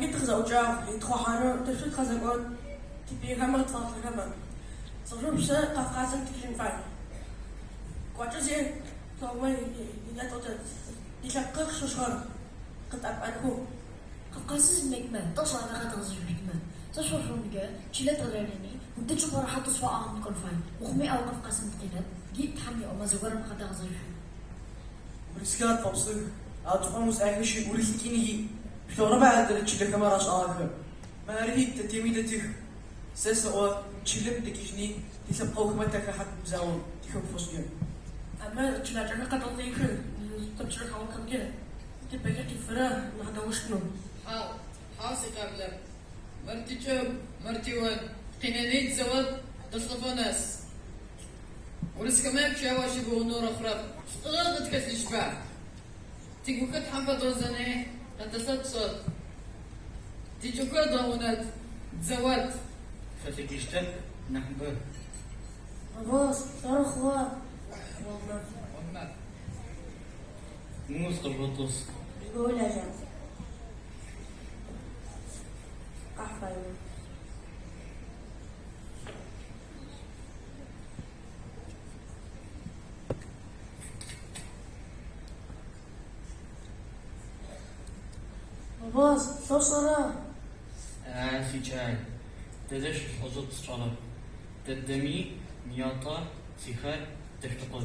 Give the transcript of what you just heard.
جيت خزوجة يتخوحنا تفشل خزقون تبي كمان تفاصل كمان صرف بس قفقازن تكلم فاي قاعد تومي يتوتر يشقق شو شغل قد أبعده قفقاز مكمان تصل على خاطر زوج مكمان تصور شلون قال شلت غيرني وتشوف راح تصفى عن كونفاين وخمي أو قفقاز متقلب جيت تحمي أو ما زوجر ما خاطر زوج بريسكات فوصل أتوقع مسألة شيء وريسكيني شو ربع درجة كما راس آخر ما ريت تتميدتك سسوا تشلب دكيشني تسبقوا كما تكحت مزاون تكون فوسجن أما تلاقي قد أضيف تبشر حول كم كده تبقى كفرة نحن وشنو حاسي قبل مرتي شوب مرتي ود قنانيت زود تصطفى ناس ولس كمان شاوش يبغوا نور أخرى اشتغلت كسل شبع تيجو كت حفظ وزنه هتصد صوت تيجو كت ضمونات زود فتكشتك نحبه باص صار أخوة والله موس قبطوس يقول يا جماعة قحبة باص شو صار؟ في شاي تدش حظوظ صلب تدمي مياطة سخاء تفتقش